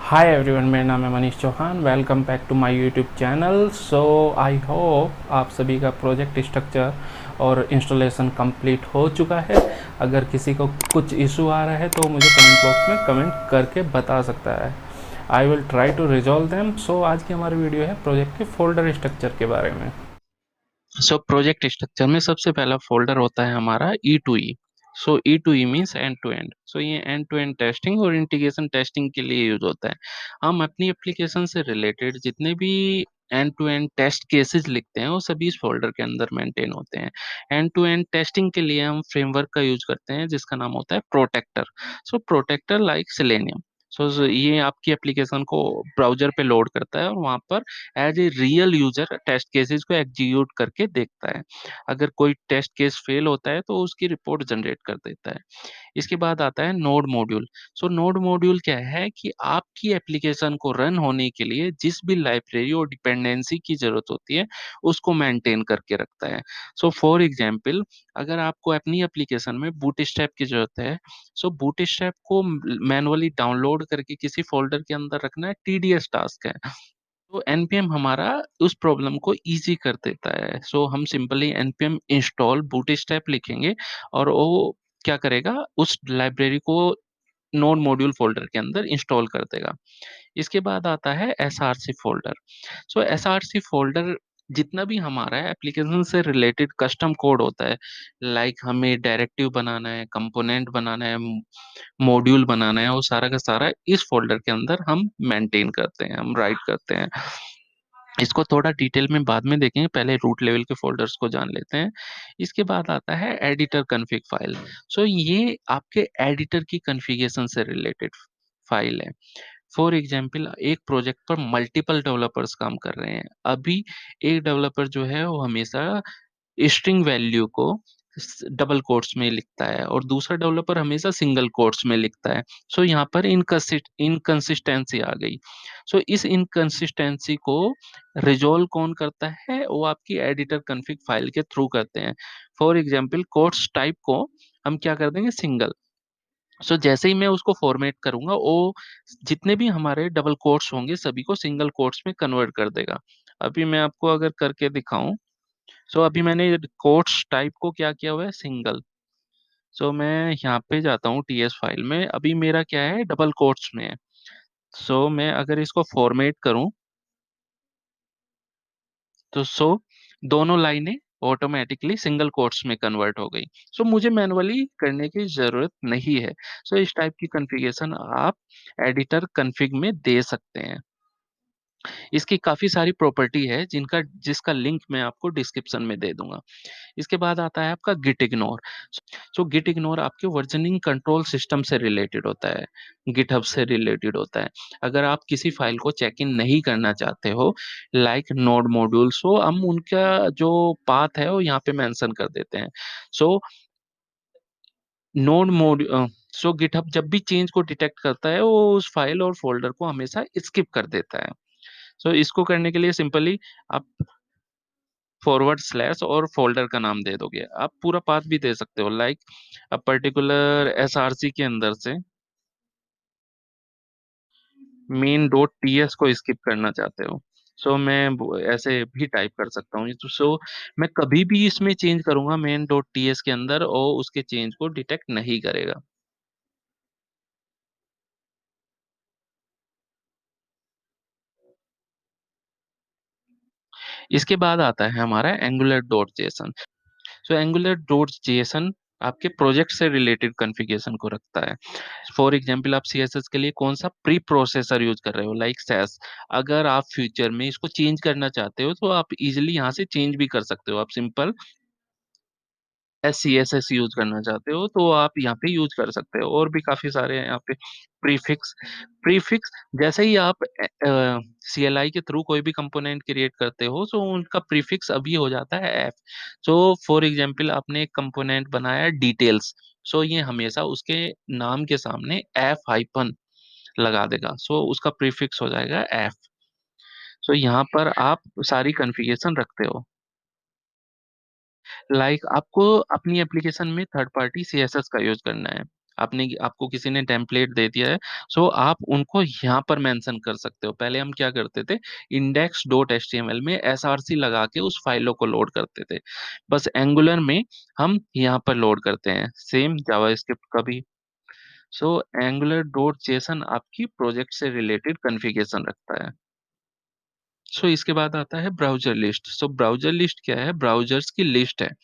Hi everyone, मेरा नाम है Manish Chauhan. Welcome back to my YouTube channel. So I hope आप सभी का प्रोजेक्ट स्ट्रक्चर और इंस्टॉलेशन कंप्लीट हो चुका है। अगर किसी को कुछ इशू आ रहा है तो मुझे कमेंट बॉक्स में कमेंट करके बता सकता है। I will try to resolve them. So आज की हमारी वीडियो है प्रोजेक्ट के फोल्डर स्ट्रक्चर के बारे में। प्रोजेक्ट स्ट्रक्चर में सबसे पहला फोल्डर होता है हमारा E2E। E2E means end to end. ये एंड टू एंड टेस्टिंग और इंटीग्रेशन टेस्टिंग के लिए यूज होता है। हम अपनी एप्लीकेशन से रिलेटेड जितने भी end to end test cases लिखते हैं वो सभी इस फोल्डर के अंदर मेंटेन होते हैं। एंड टू एंड टेस्टिंग के लिए हम फ्रेमवर्क का यूज करते हैं जिसका नाम होता है प्रोटेक्टर। Protector like selenium. ये आपकी एप्लीकेशन को ब्राउजर पे लोड करता है और वहां पर as a real user test cases को एग्जीक्यूट करके देखता है। अगर कोई टेस्ट केस फेल होता है तो उसकी रिपोर्ट जनरेट कर देता है। इसके बाद आता है नोड मॉड्यूल। नोड मॉड्यूल क्या है कि आपकी एप्लीकेशन को रन होने के लिए जिस भी लाइब्रेरी और डिपेंडेंसी की जरूरत होती है उसको मेंटेन करके रखता है। फॉर एग्जांपल, अगर आपको अपनी एप्लीकेशन में बूटस्ट्रैप की जरूरत है, बूटस्ट्रैप को मैनुअली डाउनलोड करके किसी फोल्डर के अंदर रखना टीडीएस टास्क है। एनपीएम हमारा उस प्रॉब्लम को इजी कर देता है। हम सिंपली एनपीएम इंस्टॉल बूटस्ट्रैप लिखेंगे और वो क्या करेगा, उस लाइब्रेरी को नोड मॉड्यूल फोल्डर के अंदर इंस्टॉल कर देगा। इसके बाद आता है एसआरसी फोल्डर। एसआरसी फोल्डर जितना भी हमारा एप्लीकेशन से रिलेटेड कस्टम कोड होता है, लाइक हमें डायरेक्टिव बनाना है, कंपोनेंट बनाना है, मॉड्यूल बनाना है, वो सारा का सारा इस फोल्डर के अंदर हम मेंटेन करते हैं, हम राइट करते हैं। इसको थोड़ा डिटेल में बाद में देखेंगे, पहले रूट लेवल के फोल्डर्स को जान लेते हैं। इसके बाद आता है एडिटर कॉन्फ़िग फाइल। ये आपके एडिटर की कॉन्फ़िगरेशन से रिलेटेड फाइल है। फॉर एग्जाम्पल, एक प्रोजेक्ट पर मल्टीपल डेवलपर्स काम कर रहे हैं। अभी एक डेवलपर जो है वो हमेशा स्ट्रिंग वैल्यू को डबल कोट्स में लिखता है और दूसरा डेवलपर हमेशा सिंगल कोट्स में लिखता है। यहाँ पर इनकंसिस्टेंसी आ गई। इस इनकंसिस्टेंसी को रिजॉल्व कौन करता है, वो आपकी एडिटर कॉन्फ़िग फाइल के थ्रू करते हैं। फॉर एग्जाम्पल, कोट्स टाइप को हम क्या कर देंगे, सिंगल। जैसे ही मैं उसको फॉर्मेट करूंगा वो जितने भी हमारे डबल कोट्स होंगे सभी को सिंगल कोट्स में कन्वर्ट कर देगा। अभी मैं आपको अगर करके दिखाऊं, अभी मैंने कोट्स टाइप को क्या किया हुआ है, सिंगल। मैं यहाँ पे जाता हूँ टीएस फाइल में, अभी मेरा क्या है, डबल कोट्स में है। मैं अगर इसको फॉर्मेट करूँ तो दोनों लाइनें ऑटोमेटिकली सिंगल कोट्स में कन्वर्ट हो गई। मुझे मैनुअली करने की जरूरत नहीं है। इस टाइप की कॉन्फ़िगरेशन आप एडिटर कॉन्फ़िग में दे सकते हैं। इसकी काफी सारी प्रॉपर्टी है जिसका लिंक मैं आपको डिस्क्रिप्शन में दे दूंगा। इसके बाद आता है आपका गिट इग्नोर। गिट इग्नोर आपके वर्जनिंग कंट्रोल सिस्टम से रिलेटेड होता है, गिटहब से रिलेटेड होता है। अगर आप किसी फाइल को चेक इन नहीं करना चाहते हो, लाइक नोड मॉड्यूल्स हो, हम उनका जो पाथ है वो यहाँ पे मेंशन कर देते हैं। सो नोड मोड गिटहब जब भी चेंज को डिटेक्ट करता है वो उस फाइल और फोल्डर को हमेशा स्किप कर देता है। इसको करने के लिए सिंपली आप फॉरवर्ड स्लैश और फोल्डर का नाम दे दोगे। आप पूरा पाथ भी दे सकते हो, लाइक अब पर्टिकुलर एसआरसी के अंदर से मेन डॉट टीएस को स्किप करना चाहते हो, मैं ऐसे भी टाइप कर सकता हूँ। मैं कभी भी इसमें चेंज करूंगा मेन डॉट टीएस के अंदर और उसके चेंज को डिटेक्ट नहीं करेगा। इसके बाद आता है हमारा angular dot JSON. Angular dot JSON आपके प्रोजेक्ट से रिलेटेड कॉन्फ़िगरेशन को रखता है। फॉर एग्जांपल, आप सीएसएस के लिए कौन सा प्री प्रोसेसर यूज कर रहे हो, लाइक सैस। अगर आप फ्यूचर में इसको चेंज करना चाहते हो तो आप इजीली यहाँ से चेंज भी कर सकते हो। आप सिंपल सीएसएस यूज करना चाहते हो तो आप यहाँ पे यूज कर सकते हो। और भी काफी सारे हैं यहाँ पे प्रीफिक्स। प्रीफिक्स जैसे ही आप सीएलआई के थ्रू कोई भी कंपोनेंट क्रिएट करते हो तो उनका प्रीफिक्स अभी हो जाता है एफ। फॉर एग्जांपल, आपने एक कंपोनेंट बनाया डिटेल्स, ये हमेशा उसके नाम के सामने एफ हाइपन लगा देगा। उसका प्रीफिक्स हो जाएगा एफ। यहाँ पर आप सारी कॉन्फ़िगरेशन रखते हो। आपको अपनी एप्लीकेशन में थर्ड पार्टी सीएसएस का यूज करना है। आपको किसी ने टेम्पलेट दे दिया है, सो आप उनको यहाँ पर मेंशन कर सकते हो। पहले हम क्या करते थे, index.html में src लगा के उस फाइलों को लोड करते थे। बस एंगुलर में हम यहाँ पर लोड करते हैं, सेम जावास्क्रिप्ट का भी। सो एंगुलर डॉट जेसन आपकी प्रोजेक्ट से रिलेटेड कॉन्फ़िगरेशन रखता है। सो इसके बाद आता है ब्राउज़र लिस्ट। सो ब्राउज़र लिस्ट क्या है? ब्राउज़र्स की लिस्ट है।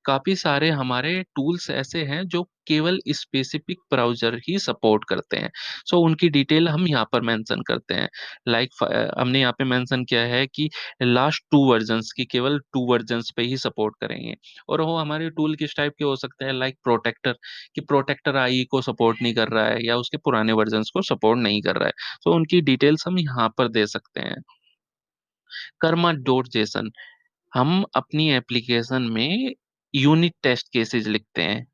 काफ़ी सारे हमारे टूल्स ऐसे हैं जो केवल स्पेसिफिक ब्राउज़र ही सपोर्ट करते हैं। सो उनकी डिटेल हम यहाँ पर मेंशन करते हैं। हमने यहाँ पे मेंशन किया है कि लास्ट 2 वर्ज़न्स की, केवल 2 वर्ज़न्स पे ही सपोर्ट करेंगे। और वो हमारे टूल किस टाइप के हो सकते हैं, लाइक प्रोटेक्टर, कि प्रोटेक्टर आई को सपोर्ट नहीं कर रहा है या उसके पुराने वर्ज़न्स को सपोर्ट नहीं कर रहा है। सो उनकी डिटेल्स हम यहाँ पर दे सकते हैं। कर्मा डॉट जेसन, हम अपनी एप्लीकेशन में यूनिट टेस्ट केसेस लिखते हैं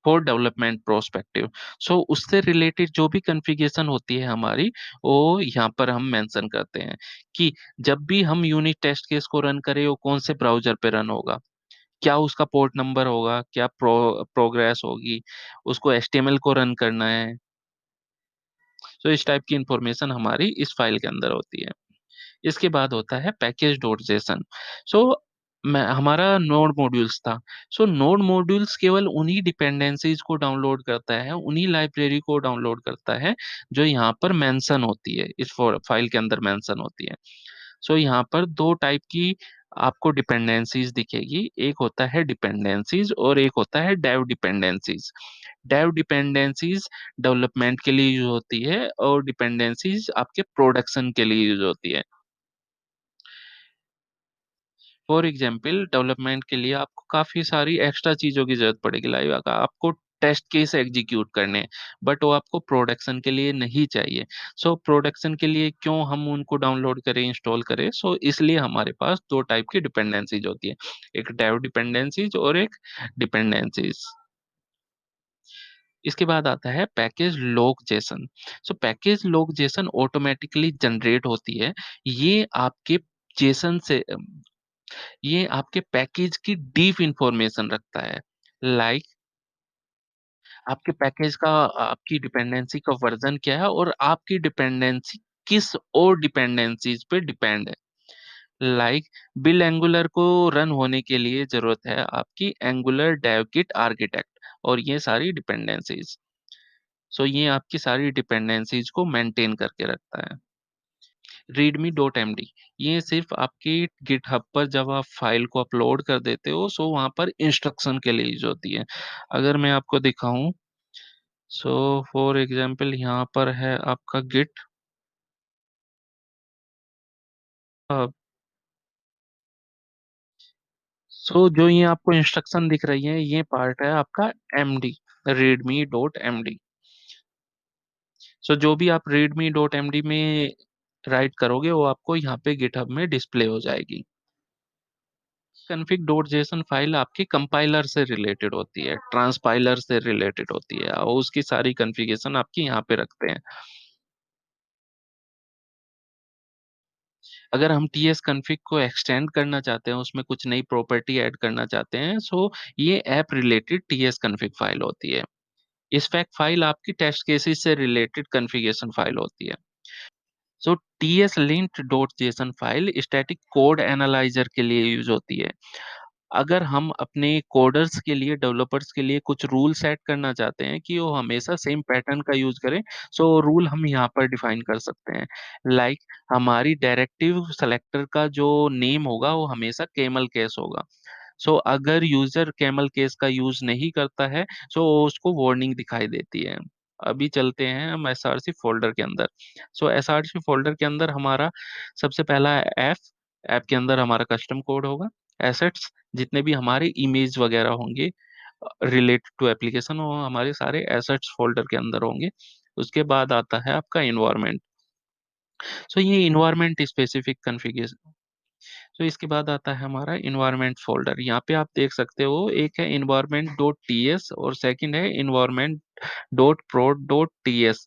फॉर डेवलपमेंट प्रोस्पेक्टिव। सो उससे रिलेटेड जो भी कॉन्फ़िगरेशन होती है हमारी, वो यहाँ पर हम मेंशन करते हैं कि जब भी हम यूनिट टेस्ट केस को रन करें, वो कौन से ब्राउज़र पे रन होगा, क्या उसका पोर्ट नंबर होगा, क्या प्रोग्रेस होगी, उसको एचटीएमएल को रन करना है। सो इस टाइप की इंफॉर्मेशन हमारी इस फाइल के अंदर होती है। इसके बाद होता है पैकेज डॉट जेसन। सो मैं हमारा नोड मॉड्यूल्स था। सो नोड मॉड्यूल्स केवल उन्हीं डिपेंडेंसीज को डाउनलोड करता है, उन्हीं लाइब्रेरी को डाउनलोड करता है जो यहाँ पर मेंशन होती है, इस फाइल के अंदर मेंशन होती है। सो यहाँ पर दो टाइप की आपको डिपेंडेंसीज दिखेगी, एक होता है डिपेंडेंसीज और एक होता है dev dependencies. Dev dependencies development के लिए यूज होती है और डिपेंडेंसीज आपके प्रोडक्शन के लिए यूज होती है। फॉर एग्जाम्पल डेवलपमेंट के लिए आपको काफ़ी सारी एक्स्ट्रा चीज़ों की ज़रूरत पड़ेगी, लाइक आपको टेस्ट केस एग्जीक्यूट करने हैं, बट वो आपको प्रोडक्शन के लिए नहीं चाहिए। सो प्रोडक्शन के लिए क्यों हम उनको डाउनलोड करें, इंस्टॉल करें? सो इसलिए हमारे पास 2 टाइप की डिपेंडेंसीज होती है, एक डेव डिपेंडेंसीज और एक डिपेंडेंसीज। इसके बाद आता है package lock JSON. So package lock JSON automatically generate होती है। ये आपके जेसन से ये आपके पैकेज की डीप इंफॉर्मेशन रखता है। लाइक आपके पैकेज का आपकी डिपेंडेंसी का वर्ज़न क्या है और आपकी डिपेंडेंसी किस और डिपेंडेंसीज़ पे डिपेंड है। लाइक बिल एंगुलर को रन होने के लिए ज़रूरत है आपकी एंगुलर डेव किट आर्किटेक्ट और ये सारी डिपेंडेंसीज़। सो ये आपकी सारी डिपेंडेंसीज़ को मेंटेन करके रखता है। रीडमी डॉट एमडी, ये सिर्फ आपकी गिटहब पर जब आप फाइल को अपलोड कर देते हो, सो वहाँ पर इंस्ट्रक्शन के लिए यूज़ होती है। अगर मैं आपको दिखाऊँ, सो फॉर एग्ज़ाम्पल यहाँ पर है आपका गिट हब। सो जो ये आपको इंस्ट्रक्शन दिख रही है, ये पार्ट है आपका एमडी, रीडमी डॉट एमडी। सो जो भी आप रीडमी डॉट एमडी में राइट करोगे, वो आपको यहाँ पे गिटहब में डिस्प्ले हो जाएगी। config.json फाइल आपकी कंपाइलर से रिलेटेड होती है, ट्रांसपाइलर से रिलेटेड होती है और उसकी सारी कॉन्फ़िगरेशन आपकी यहाँ पे रखते हैं। अगर हम टीएस कॉन्फ़िग को एक्सटेंड करना चाहते हैं, उसमें कुछ नई प्रॉपर्टी ऐड करना चाहते हैं, सो ये app related TS config file होती है। स्पेक फाइल आपकी टेस्ट केसेस से रिलेटेड कॉन्फ़िगरेशन फाइल होती है। So TS lint dot JSON file static code analyser के लिए यूज होती है। अगर हम अपने कोडर्स के लिए, डेवलपर्स के लिए कुछ रूल सेट करना चाहते हैं कि वो हमेशा सेम पैटर्न का यूज़ करें, सो रूल हम यहाँ पर डिफाइन कर सकते हैं। लाइक हमारी डायरेक्टिव सेलेक्टर का जो नेम होगा, वो हमेशा कैमल केस होगा। सो अगर यूज़र कैमल केस का यूज़ नहीं करता है, सो उसको वार्निंग दिखाई देती है। अभी चलते हैं हम एसआरसी फ़ोल्डर के अंदर। सो एसआरसी फ़ोल्डर के अंदर हमारा सबसे पहला ऐप, ऐप के अंदर हमारा कस्टम कोड होगा। एसेट्स, जितने भी हमारे इमेज वगैरह होंगे रिलेटेड टू एप्लीकेशन, वो हमारे सारे एसेट्स फ़ोल्डर के अंदर होंगे। उसके बाद आता है आपका एनवायरनमेंट। सो ये एनवायरनमेंट स्पेसिफिक कॉन्फ़िगरेशन। तो इसके बाद आता है हमारा एनवायरनमेंट फ़ोल्डर। यहाँ पे आप देख सकते हो, एक है environment.ts और सेकंड है environment.prod.ts।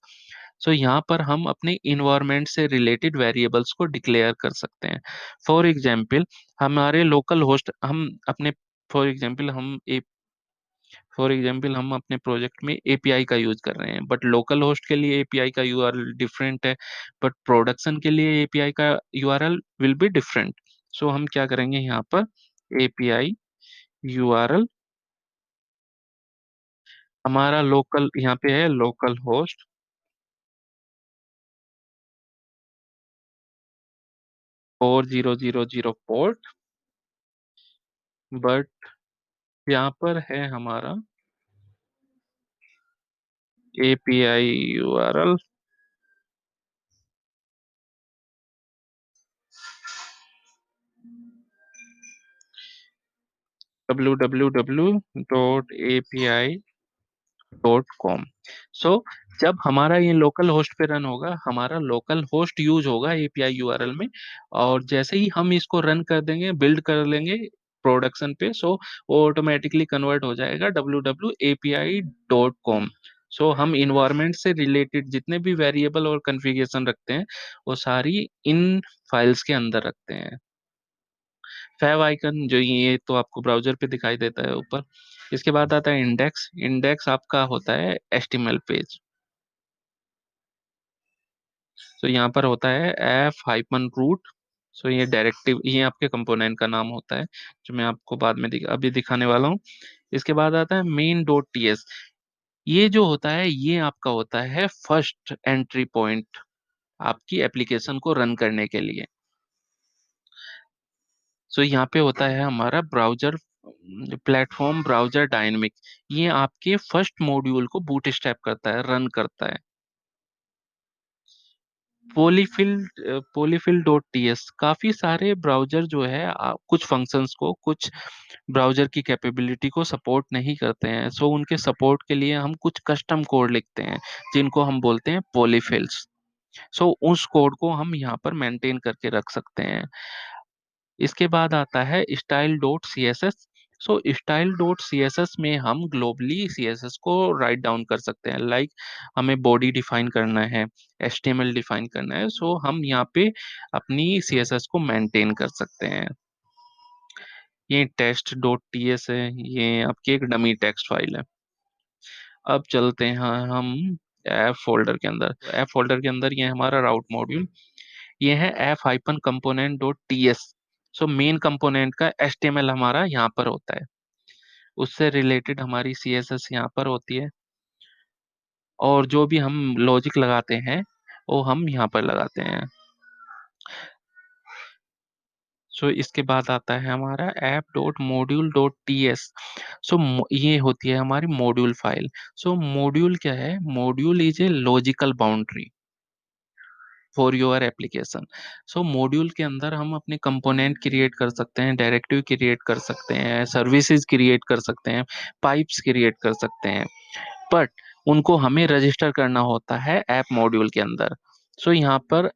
सो यहाँ पर हम अपने एनवायरनमेंट से रिलेटेड वेरिएबल्स को डिक्लेयर कर सकते हैं। फॉर एग्जांपल हमारे लोकल होस्ट हम अपने फॉर एग्जांपल हम एक फॉर एग्जाम्पल हम अपने प्रोजेक्ट में एपीआई का यूज कर रहे हैं, बट लोकल होस्ट के लिए एपीआई का यूआरएल डिफरेंट है, बट प्रोडक्शन के लिए एपीआई का यूआरएल विल बी डिफरेंट। सो हम क्या करेंगे यहाँ पर, एपीआई यूआरएल हमारा लोकल, यहाँ पे है लोकल होस्ट 4000 पोर्ट, बट यहाँ पर है हमारा एपीआई यूआरएल www.api.com। सो जब हमारा ये लोकल होस्ट पे रन होगा, हमारा लोकल होस्ट यूज होगा एपीआई यूआरएल में, और जैसे ही हम इसको रन कर देंगे, बिल्ड कर लेंगे प्रोडक्शन पे, सो वो ऑटोमेटिकली कन्वर्ट हो जाएगा www.api.com। सो हम इन्वायरमेंट से रिलेटेड जितने भी वेरिएबल और कॉन्फ़िगरेशन रखते हैं, वो सारी इन फाइल्स के अंदर रखते हैं। फैव आइकन जो ये तो आपको ब्राउजर पे दिखाई देता है ऊपर। इसके बाद आता है इंडेक्स। इंडेक्स आपका होता है एचटीएमएल पेज। तो यहाँ पर होता है एफ हाइपन रूट। सो ये डायरेक्टिव, ये आपके कंपोनेंट का नाम होता है, जो मैं आपको बाद में अभी दिखाने वाला हूँ। इसके बाद आता है मेन डॉट टीएस। ये जो होता है, ये आपका होता है फर्स्ट एंट्री पॉइंट आपकी एप्लीकेशन को रन करने के लिए। सो यहाँ पे होता है हमारा ब्राउजर प्लेटफॉर्म, ब्राउजर डायनेमिक। ये आपके फर्स्ट मॉड्यूल को बूटस्ट्रैप करता है, रन करता है। पोलीफिल पोलीफिल डॉट टीएस, काफी सारे ब्राउजर जो है कुछ फंक्शंस को, कुछ ब्राउजर की कैपेबिलिटी को सपोर्ट नहीं करते हैं। सो उनके सपोर्ट के लिए हम कुछ कस्टम कोड लिखते हैं, जिनको हम बोलते हैं पोलीफिल्स। सो उस कोड को हम यहाँ पर मेंटेन करके रख सकते हैं। इसके बाद आता है style dot C S S. So style dot C S S में हम ग्लोबली सी एस एस को राइट डाउन कर सकते हैं। लाइक हमें बॉडी डिफाइन करना है, H T M L define करना है, सो हम यहाँ पे अपनी सी एस एस को मेंटेन कर सकते हैं। ये टेस्ट डॉट टी एस है, ये आपकी एक डमी टेक्स्ट फाइल है। अब चलते हैं हम ऐप फोल्डर के अंदर। ऐप फोल्डर के अंदर ये हमारा राउट मॉड्यूल, ये है F hyphen component dot T S. So main component का HTML हमारा यहाँ पर होता है, उससे रिलेटेड हमारी CSS यहाँ पर होती है, और जो भी हम लॉजिक लगाते हैं वो हम यहाँ पर लगाते हैं। सो इसके बाद आता है हमारा app dot module dot T S. So ये होती है हमारी मॉड्यूल फाइल। सो मॉड्यूल क्या है, module is a logical boundary for your application. So module के अंदर हम अपने कंपोनेंट क्रिएट कर सकते हैं, डायरेक्टिव क्रिएट कर सकते हैं, सर्विसेज क्रिएट कर सकते हैं, पाइप्स क्रिएट कर सकते हैं, बट उनको हमें रजिस्टर करना होता है ऐप मॉड्यूल के अंदर। सो यहाँ पर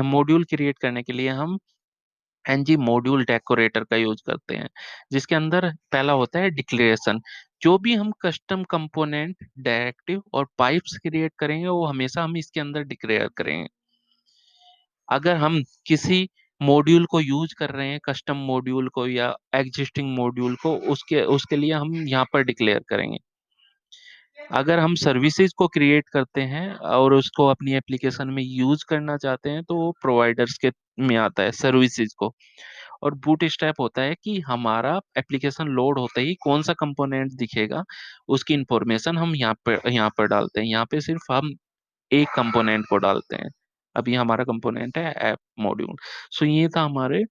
मॉड्यूल क्रिएट करने के लिए हम एनजी मॉड्यूल डेकोरेटर का यूज करते हैं, जिसके अंदर पहला होता है डिक्लेरेशन। जो भी हम कस्टम कंपोनेंट, डायरेक्टिव और पाइप्स क्रिएट करेंगे, वो हमेशा हम इसके अंदर डिक्लेयर करेंगे। अगर हम किसी मॉड्यूल को यूज कर रहे हैं, कस्टम मॉड्यूल को या एग्जिस्टिंग मॉड्यूल को, उसके उसके लिए हम यहाँ पर डिक्लेयर करेंगे। अगर हम सर्विसेज को क्रिएट करते हैं और उसको अपनी एप्लीकेशन में यूज करना चाहते हैं, तो वो प्रोवाइडर्स के में आता है सर्विसेज को। और बूट स्ट्रैप होता है कि हमारा एप्लीकेशन लोड होते ही कौन सा कंपोनेंट दिखेगा, उसकी इंफॉर्मेशन हम यहाँ पर डालते हैं। यहाँ पे सिर्फ हम एक कंपोनेंट को डालते हैं। अभी हमारा कंपोनेंट है ऐप मॉड्यूल। सो ये था हमारे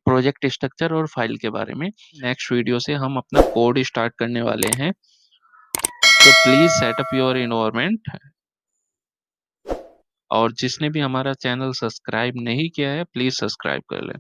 प्रोजेक्ट स्ट्रक्चर और फाइल के बारे में। नेक्स्ट वीडियो से हम अपना कोड स्टार्ट करने वाले हैं। तो प्लीज सेटअप योर इन्वायरमेंट, और जिसने भी हमारा चैनल सब्सक्राइब नहीं किया है, प्लीज सब्सक्राइब कर लें।